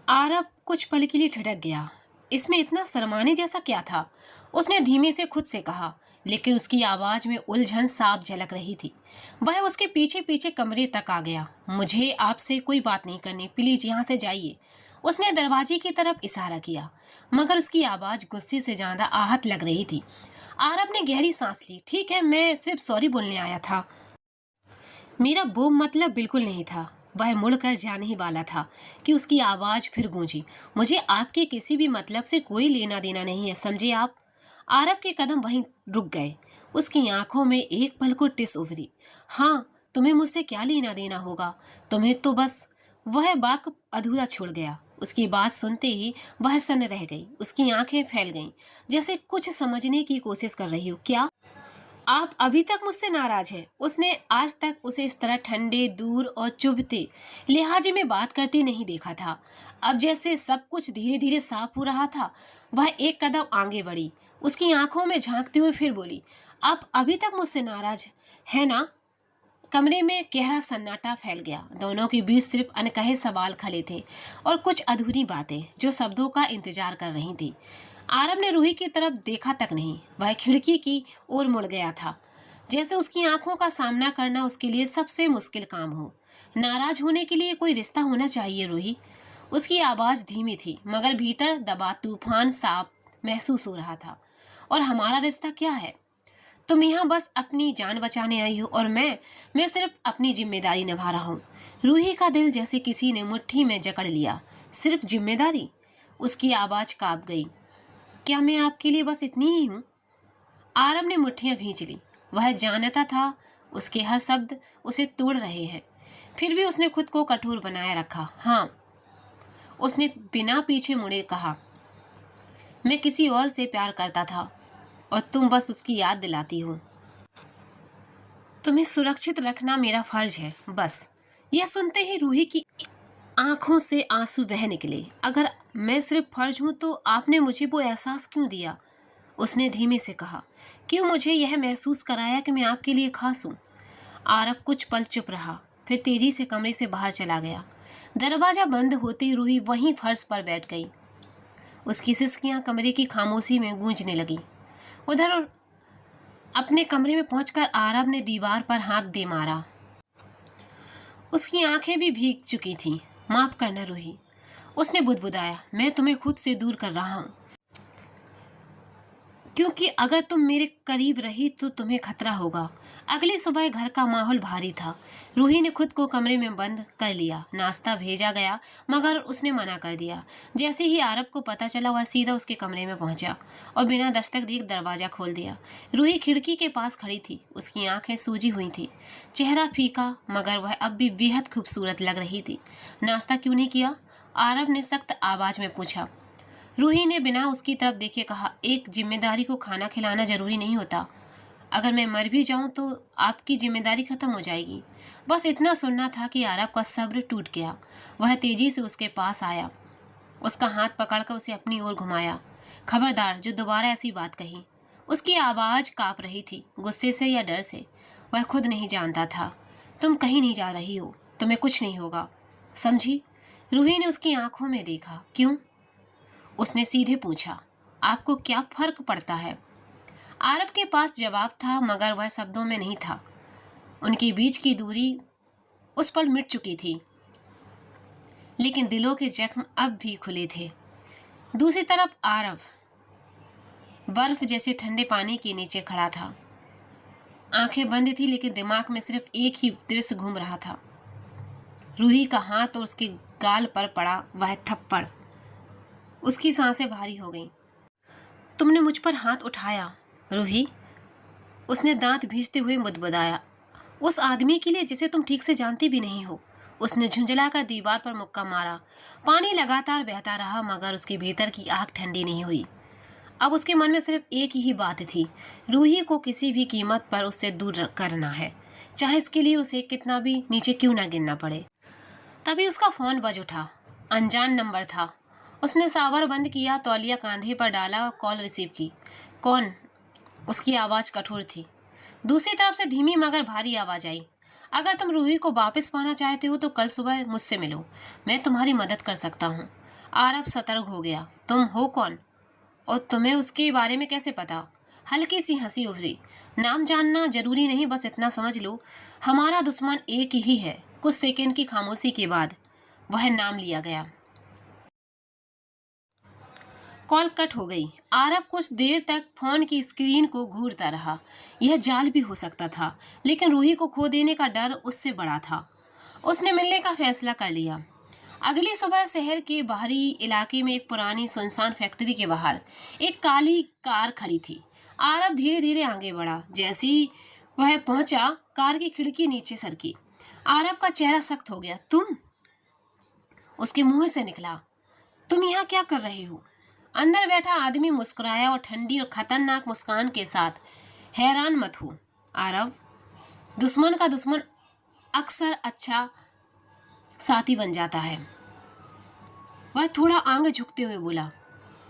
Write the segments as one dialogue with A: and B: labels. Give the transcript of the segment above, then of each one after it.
A: आरब कुछ पल के लिए ठिठक गया। इसमें इतना शर्माने जैसा क्या था? उसने धीमे से खुद से कहा, लेकिन उसकी आवाज में उलझन साफ झलक रही थी। वह उसके पीछे पीछे कमरे तक आ गया। मुझे आपसे कोई बात नहीं करनी, प्लीज यहाँ से जाइए। उसने दरवाजे की तरफ इशारा किया, मगर उसकी आवाज गुस्से से ज्यादा आहत लग रही थी। आरब ने गहरी सांस ली। ठीक है, मैं सिर्फ सॉरी बोलने आया था। मेरा वो मतलब बिल्कुल नहीं था। वह मुड़कर जाने ही वाला था कि उसकी आवाज फिर गूंजी। मुझे आपके किसी भी मतलब से कोई लेना देना नहीं है, समझे आप? आरब के कदम वहीं रुक गए। उसकी आंखों में एक पल को टिस उभरी। हाँ, तुम्हें मुझसे क्या लेना देना होगा? तुम्हें तो बस। वह बाक अधूरा छोड़ गया। उसकी बात सुनते ही वह सन्न रह गई। उसकी आंखें फैल गईं, जैसे कुछ समझने की कोशिश कर रही हो। क्या आप अभी तक मुझसे नाराज हैं? उसने आज तक उसे इस तरह ठंडे, दूर और चुभते लिहाजे में बात करते नहीं देखा था। अब जैसे सब कुछ धीरे धीरे साफ हो रहा था। वह एक कदम आगे बढ़ी, उसकी आंखों में झांकते हुए फिर बोली, आप अभी तक मुझसे नाराज है ना? कमरे में गहरा सन्नाटा फैल गया। दोनों के बीच सिर्फ अनकहे सवाल खड़े थे और कुछ अधूरी बातें जो शब्दों का इंतजार कर रही थी। आरब ने रूही की तरफ देखा तक नहीं। वह खिड़की की ओर मुड़ गया था, जैसे उसकी आंखों का सामना करना उसके लिए सबसे मुश्किल काम हो। नाराज होने के लिए कोई रिश्ता होना चाहिए रूही। उसकी आवाज धीमी थी, मगर भीतर दबा तूफान साफ महसूस हो रहा था। और हमारा रिश्ता क्या है? तुम यहाँ बस अपनी जान बचाने आई हो और मैं सिर्फ अपनी जिम्मेदारी निभा रहा हूँ। रूही का दिल जैसे किसी ने मुट्ठी में जकड़ लिया। सिर्फ जिम्मेदारी? उसकी आवाज कांप गई। क्या मैं आपके लिए बस इतनी ही हूँ? आरब ने मुट्ठियां भींच ली। वह जानता था उसके हर शब्द उसे तोड़ रहे हैं, फिर भी उसने खुद को कठोर बनाए रखा। हाँ, उसने बिना पीछे मुड़े कहा, मैं किसी और से प्यार करता था और तुम बस उसकी याद दिलाती हो। तुम्हें सुरक्षित रखना मेरा फर्ज है, बस। यह सुनते ही रूही की आंखों से आंसू बह निकले। अगर मैं सिर्फ फर्ज हूं तो आपने मुझे वो एहसास क्यों दिया? उसने धीमे से कहा, क्यों मुझे यह महसूस कराया कि मैं आपके लिए खास हूं? आरब कुछ पल चुप रहा, फिर तेजी से कमरे से बाहर चला गया। दरवाजा बंद होते ही रूही वहीं फर्श पर बैठ गई। उसकी सिसकियां कमरे की खामोशी में गूंजने लगी। उधर अपने कमरे में पहुंचकर आरब ने दीवार पर हाथ दे मारा। उसकी आंखें भी भीग चुकी थीं। माफ करना रूही, उसने बुदबुदाया, मैं तुम्हें खुद से दूर कर रहा हूं, क्योंकि अगर तुम मेरे करीब रही तो तुम्हें खतरा होगा। अगली सुबह घर का माहौल भारी था। रूही ने खुद को कमरे में बंद कर लिया। नाश्ता भेजा गया, मगर उसने मना कर दिया। जैसे ही आरब को पता चला, वह सीधा उसके कमरे में पहुंचा और बिना दस्तक दिए दरवाजा खोल दिया। रूही खिड़की के पास खड़ी थी। उसकी आंखें सूजी हुई थी, चेहरा फीका, मगर वह अब भी बेहद खूबसूरत लग रही थी। नाश्ता क्यों नहीं किया? आरब ने सख्त आवाज में पूछा। रूही ने बिना उसकी तरफ देखे कहा, एक जिम्मेदारी को खाना खिलाना जरूरी नहीं होता। अगर मैं मर भी जाऊं तो आपकी जिम्मेदारी खत्म हो जाएगी। बस इतना सुनना था कि आरब का सब्र टूट गया। वह तेजी से उसके पास आया, उसका हाथ पकड़कर उसे अपनी ओर घुमाया। खबरदार जो दोबारा ऐसी बात कही। उसकी आवाज कांप रही थी, गुस्से से या डर से, वह खुद नहीं जानता था। तुम कहीं नहीं जा रही हो, तुम्हें कुछ नहीं होगा, समझी? रूही ने उसकी आंखों में देखा। क्यों? उसने सीधे पूछा, आपको क्या फर्क पड़ता है? आरब के पास जवाब था, मगर वह शब्दों में नहीं था। उनके बीच की दूरी उस पर मिट चुकी थी, लेकिन दिलों के जख्म अब भी खुले थे। दूसरी तरफ आरब बर्फ जैसे ठंडे पानी के नीचे खड़ा था। आंखें बंद थी, लेकिन दिमाग में सिर्फ एक ही दृश्य घूम रहा था। रूही का हाथ और उसके गाल पर पड़ा वह थप्पड़। उसकी सांसें भारी हो गईं। तुमने मुझ पर हाथ उठाया रूही, उसने दांत भींचते हुए बुदबुदाया। उस आदमी के लिए जिसे तुम ठीक से जानती भी नहीं हो। उसने झुंझलाकर दीवार पर मुक्का मारा। पानी लगातार बहता रहा, मगर उसके भीतर की आग ठंडी नहीं हुई। अब उसके मन में सिर्फ एक ही बात थी, रूही को किसी भी कीमत पर उससे दूर करना है, चाहे इसके लिए उसे कितना भी नीचे क्यों ना गिरना पड़े। तभी उसका फोन बज उठा। अनजान नंबर था। उसने सावर बंद किया, तौलिया कांधे पर डाला और कॉल रिसीव की। कौन? उसकी आवाज़ कठोर थी। दूसरी तरफ से धीमी मगर भारी आवाज़ आई। अगर तुम रूही को वापस पाना चाहते हो तो कल सुबह मुझसे मिलो, मैं तुम्हारी मदद कर सकता हूँ। आरब सतर्क हो गया। तुम हो कौन और तुम्हें उसके बारे में कैसे पता? हल्की सी हंसी उभरी। नाम जानना जरूरी नहीं, बस इतना समझ लो हमारा दुश्मन एक ही है। कुछ सेकंड की खामोशी के बाद वह नाम लिया गया। कॉल कट हो गई। आरब कुछ देर तक फोन की स्क्रीन को घूरता रहा। यह जाल भी हो सकता था, लेकिन रूही को खो देने का डर उससे बड़ा था। उसने मिलने का फैसला कर लिया। अगली सुबह शहर के बाहरी इलाके में एक पुरानी सुनसान फैक्ट्री के बाहर एक काली कार खड़ी थी। आरब धीरे धीरे आगे बढ़ा। जैसे ही वह पहुंचा, कार की खिड़की नीचे सरकी। आरब का चेहरा सख्त हो गया। तुम? उसके मुंह से निकला। तुम यहाँ क्या कर रहे हो? अंदर बैठा आदमी मुस्कुराया और ठंडी और खतरनाक मुस्कान के साथ, हैरान मत हो आरव, दुश्मन का दुश्मन अक्सर अच्छा साथी बन जाता है। वह थोड़ा आगे झुकते हुए बोला,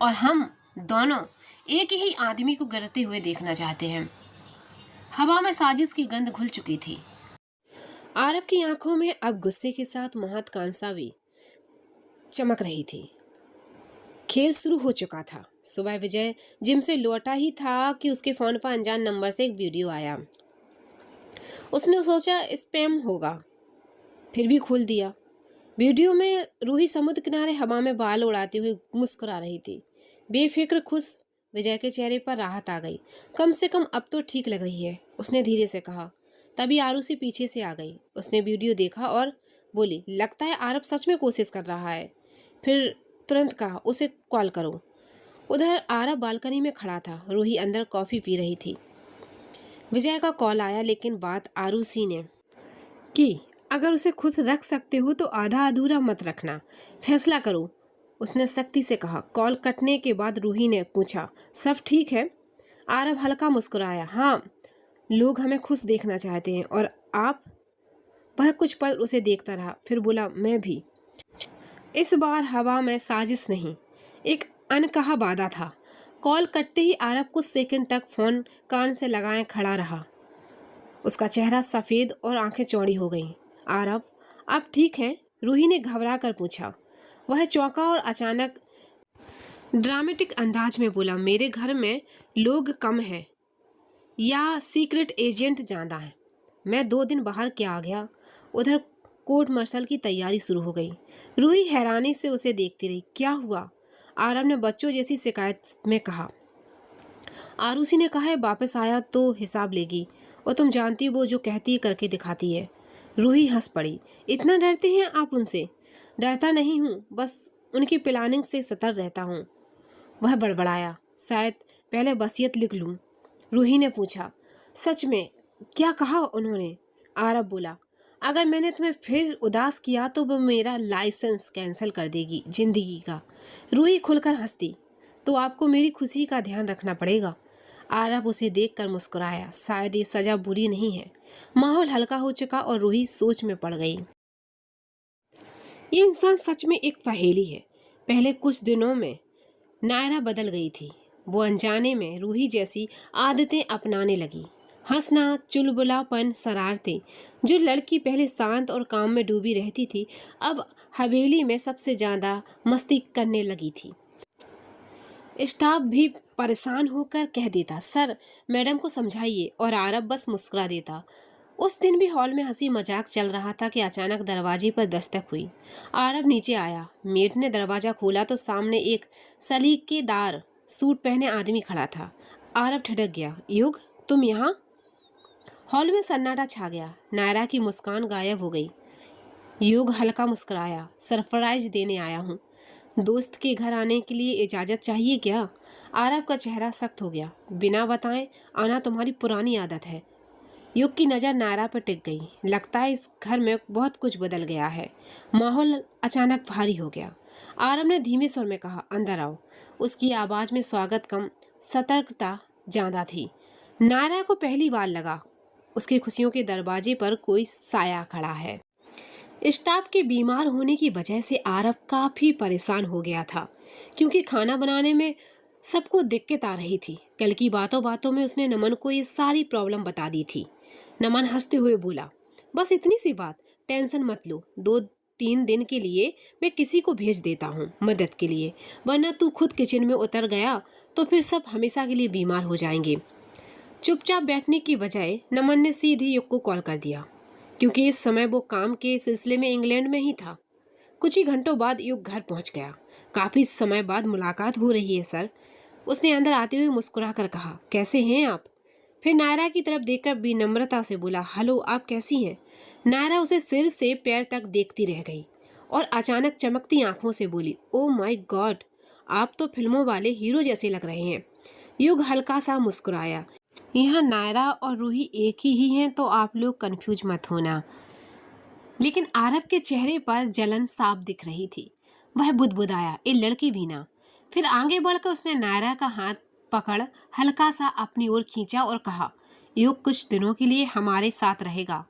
A: और हम दोनों एक ही आदमी को गिरते हुए देखना चाहते हैं। हवा में साजिश की गंध घुल चुकी थी। आरब की आंखों में अब गुस्से के साथ महत्वाकांक्षा भी चमक रही थी। खेल शुरू हो चुका था। सुबह विजय जिम से लौटा ही था कि उसके फोन पर अनजान नंबर से एक वीडियो आया। उसने सोचा स्पैम होगा, फिर भी खोल दिया। वीडियो में रूही समुद्र किनारे हवा में बाल उड़ाते हुए मुस्कुरा रही थी। बेफिक्र खुश विजय के चेहरे पर राहत आ गई। कम से कम अब तो ठीक लग रही है, उसने धीरे से कहा। तभी आरुषि पीछे से आ गई। उसने वीडियो देखा और बोली, लगता है आरब सच में कोशिश कर रहा है। फिर तुरंत कहा, उसे कॉल करो। उधर आरब बालकनी में खड़ा था। रूही अंदर कॉफी पी रही थी। विजय का कॉल आया, लेकिन बात आरुषि ने की। अगर उसे खुश रख सकते हो तो आधा अधूरा मत रखना, फैसला करो, उसने सख्ती से कहा। कॉल कटने के बाद रूही ने पूछा, सब ठीक है? आरब हल्का मुस्कुराया। हाँ, लोग हमें खुश देखना चाहते हैं। और आप? वह कुछ पल उसे देखता रहा, फिर बोला, मैं भी। इस बार हवा में साजिश नहीं, एक अनकहा वादा था। कॉल कटते ही आरब कुछ सेकंड तक फोन कान से लगाए खड़ा रहा। उसका चेहरा सफ़ेद और आंखें चौड़ी हो गईं। आरब, आप ठीक हैं? रूही ने घबरा कर पूछा। वह चौंका और अचानक ड्रामेटिक अंदाज में बोला, मेरे घर में लोग कम हैं या सीक्रेट एजेंट ज़्यादा है। मैं 2 दिन बाहर क्या आ गया। उधर कोर्ट मार्शल की तैयारी शुरू हो गई। रूही हैरानी से उसे देखती रही। क्या हुआ? आरब ने बच्चों जैसी शिकायत में कहा। आरुषि ने कहा है वापस आया तो हिसाब लेगी, और तुम जानती हो वो जो कहती है करके दिखाती है। रूही हंस पड़ी। इतना डरते हैं आप उनसे? डरता नहीं हूँ, बस उनकी प्लानिंग से सतर्क रहता हूँ। वह बड़बड़ाया, शायद पहले वसीयत लिख लूँ। रूही ने पूछा, सच में? क्या कहा उन्होंने? आरब बोला, अगर मैंने तुम्हें फिर उदास किया तो वो मेरा लाइसेंस कैंसिल कर देगी जिंदगी का। रूही खुलकर हंसती। तो आपको मेरी खुशी का ध्यान रखना पड़ेगा। आरब उसे देखकर मुस्कुराया। शायद ये सजा बुरी नहीं है। माहौल हल्का हो चुका और रूही सोच में पड़ गई। ये इंसान सच में एक पहेली है। पहले कुछ दिनों में नायरा बदल गई थी। वो अनजाने में रूही जैसी आदतें अपनाने लगी। हंसना, चुलबुलापन, शरारतें। जो लड़की पहले शांत और काम में डूबी रहती थी, अब हवेली में सबसे ज़्यादा मस्ती करने लगी थी। स्टाफ भी परेशान होकर कह देता, सर मैडम को समझाइए, और आरब बस मुस्कुरा देता। उस दिन भी हॉल में हंसी मजाक चल रहा था कि अचानक दरवाजे पर दस्तक हुई। आरब नीचे आया। मेड ने दरवाजा खोला तो सामने एक सलीकेदार सूट पहने आदमी खड़ा था। आरब ठिठक गया। युग, तुम यहाँ? हॉल में सन्नाटा छा गया। नायरा की मुस्कान गायब हो गई। युग हल्का मुस्कुराया। सरप्राइज देने आया हूँ। दोस्त के घर आने के लिए इजाज़त चाहिए क्या? आरब का चेहरा सख्त हो गया। बिना बताएं आना तुम्हारी पुरानी आदत है। युग की नज़र नायरा पर टिक गई। लगता है इस घर में बहुत कुछ बदल गया है। माहौल अचानक भारी हो गया। आरब ने धीमे स्वर में कहा, अंदर आओ। उसकी आवाज़ में स्वागत कम, सतर्कता ज़्यादा थी। नायरा को पहली बार लगा उसकी खुशियों के दरवाजे पर कोई साया खड़ा है। स्टाफ के बीमार होने की वजह से आरब काफ़ी परेशान हो गया था, क्योंकि खाना बनाने में सबको दिक्कत आ रही थी। कल की बातों बातों में उसने नमन को ये सारी प्रॉब्लम बता दी थी। नमन हंसते हुए बोला, बस इतनी सी बात, टेंशन मत लो, 2 3 दिन के लिए मैं किसी को भेज देता हूँ मदद के लिए, वरना तू खुद किचन में उतर गया तो फिर सब हमेशा के लिए बीमार हो जाएंगे। चुपचाप बैठने की बजाय नमन ने सीधे युग को कॉल कर दिया, क्योंकि इस समय वो काम के सिलसिले में इंग्लैंड में ही था। कुछ ही घंटों बाद युग घर पहुंच गया। काफी समय बाद मुलाकात हो रही है सर, उसने अंदर आते हुए मुस्कुरा कर कहा। कैसे हैं आप? फिर नायरा की तरफ देखकर विनम्रता से बोला, हेलो, आप कैसी हैं? नायरा उसे सिर से पैर तक देखती रह गई और अचानक चमकती आंखों से बोली, ओ माय गॉड, आप तो फिल्मों वाले हीरो जैसे लग रहे हैं। युग हल्का सा मुस्कुराया। यहाँ नायरा और रूही एक ही हैं, तो आप लोग कंफ्यूज मत होना। लेकिन आरब के चेहरे पर जलन साफ दिख रही थी। वह बुदबुदाया, ए लड़की भी ना। फिर आगे बढ़कर उसने नायरा का हाथ पकड़ हल्का सा अपनी ओर खींचा और कहा, युग कुछ दिनों के लिए हमारे साथ रहेगा।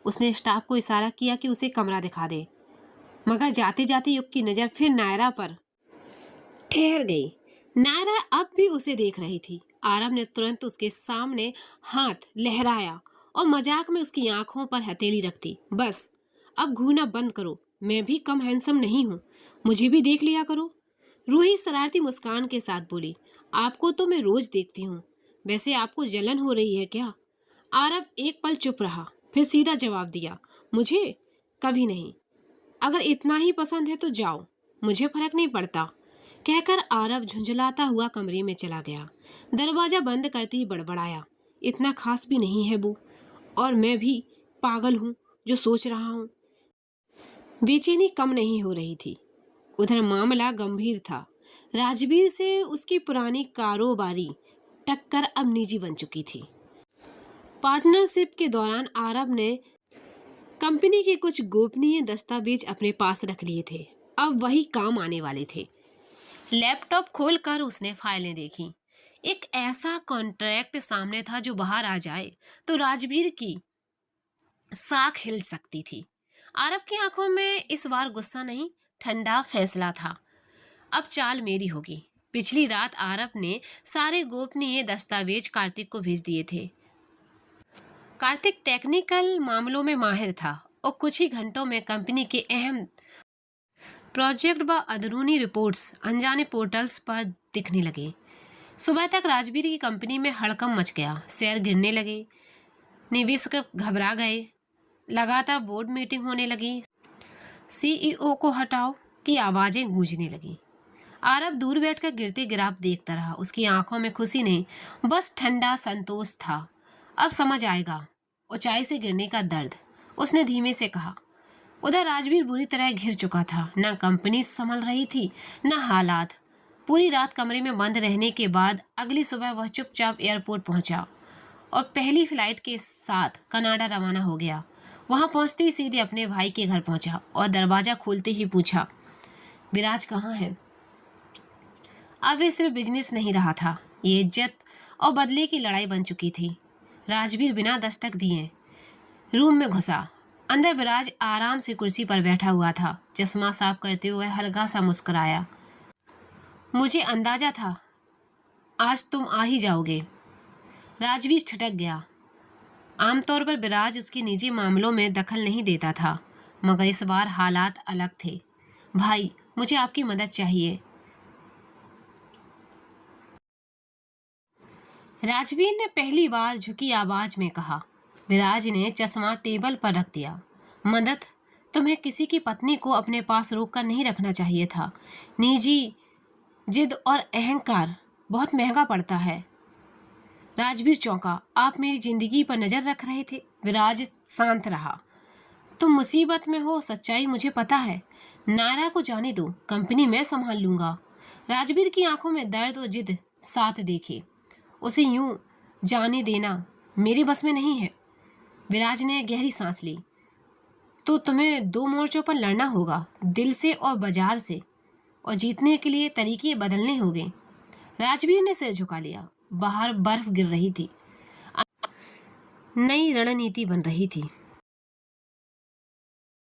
A: उसने स्टाफ को इशारा किया कि उसे कमरा दिखा दे, मगर जाते जाते युग की नजर फिर नायरा पर ठहर गई। नायरा अब भी उसे देख रही थी। आरब ने तुरंत उसके सामने हाथ लहराया और मजाक में उसकी आंखों पर हथेली रख दी। बस अब घूरना बंद करो, मैं भी कम हैंडसम नहीं हूँ, मुझे भी देख लिया करो। रूही शरारती मुस्कान के साथ बोली, आपको तो मैं रोज देखती हूँ, वैसे आपको जलन हो रही है क्या? आरब एक पल चुप रहा, फिर सीधा जवाब दिया, मुझे कभी नहीं। अगर इतना ही पसंद है तो जाओ, मुझे फर्क नहीं पड़ता। कहकर आरब झुंझलाता हुआ कमरे में चला गया। दरवाजा बंद करते ही बड़बड़ाया, इतना खास भी नहीं है वो, और मैं भी पागल हूँ जो सोच रहा हूँ। बेचैनी कम नहीं हो रही थी। उधर मामला गंभीर था। राजवीर से उसकी पुरानी कारोबारी टक्कर अब निजी बन चुकी थी। पार्टनरशिप के दौरान आरब ने कंपनी के कुछ गोपनीय दस्तावेज अपने पास रख लिए थे, अब वही काम आने वाले थे। लैपटॉप खोलकर उसने फाइलें देखी। एक ऐसा कॉन्ट्रैक्ट सामने था जो बाहर आ जाए तो राजवीर की साख हिल सकती थी। आरब की आंखों में इस बार गुस्सा नहीं, ठंडा फैसला था। अब चाल मेरी होगी। पिछली रात आरब ने सारे गोपनीय दस्तावेज कार्तिक को भेज दिए थे। कार्तिक टेक्निकल मामलों में माहिर था और कुछ ही घंटों में कंपनी के अहम प्रोजेक्ट व अंदरूनी रिपोर्ट्स अनजाने पोर्टल्स पर दिखने लगे। सुबह तक राजवीर की कंपनी में हड़कंप मच गया। शेयर गिरने लगे, निवेशक घबरा गए, लगातार बोर्ड मीटिंग होने लगी, सीईओ को हटाओ की आवाजें गूंजने लगी। आरब दूर बैठकर गिरते गिराफ देखता रहा। उसकी आंखों में खुशी नहीं, बस ठंडा संतोष था। अब समझ आएगा ऊंचाई से गिरने का दर्द, उसने धीमे से कहा। उधर राजवीर बुरी तरह घिर चुका था। न कंपनी संभल रही थी, न हालात। पूरी रात कमरे में बंद रहने के बाद अगली सुबह वह चुपचाप एयरपोर्ट पहुंचा और पहली फ्लाइट के साथ कनाडा रवाना हो गया। वहां पहुंचते ही सीधे अपने भाई के घर पहुंचा और दरवाजा खोलते ही पूछा, विराज कहाँ है? अब ये सिर्फ बिजनेस नहीं रहा था, ये इज्जत और बदले की लड़ाई बन चुकी थी। राजवीर बिना दस्तक दिए रूम में घुसा। अंदर विराज आराम से कुर्सी पर बैठा हुआ था। चश्मा साफ करते हुए हल्का सा मुस्कुराया। मुझे अंदाजा था आज तुम आ ही जाओगे। राजवीर ठिठक गया। आमतौर पर विराज उसके निजी मामलों में दखल नहीं देता था, मगर इस बार हालात अलग थे। भाई, मुझे आपकी मदद चाहिए। राजवीर ने पहली बार झुकी आवाज में कहा। विराज ने चश्मा टेबल पर रख दिया। मदद? तुम्हें किसी की पत्नी को अपने पास रोक कर नहीं रखना चाहिए था। निजी जिद और अहंकार बहुत महंगा पड़ता है। राजवीर चौंका। आप मेरी जिंदगी पर नजर रख रहे थे? विराज शांत रहा। तुम मुसीबत में हो, सच्चाई मुझे पता है। नायरा को जाने दो, कंपनी मैं संभाल लूंगा। राजवीर की आंखों में दर्द और जिद साथ देखे। उसे यूं जाने देना मेरे बस में नहीं है। विराज ने गहरी सांस ली। तो तुम्हें 2 मोर्चों पर लड़ना होगा, दिल से और बाजार से, और जीतने के लिए तरीके बदलने होंगे। राजवीर ने सिर झुका लिया। बाहर बर्फ गिर रही थी, नई रणनीति बन रही थी।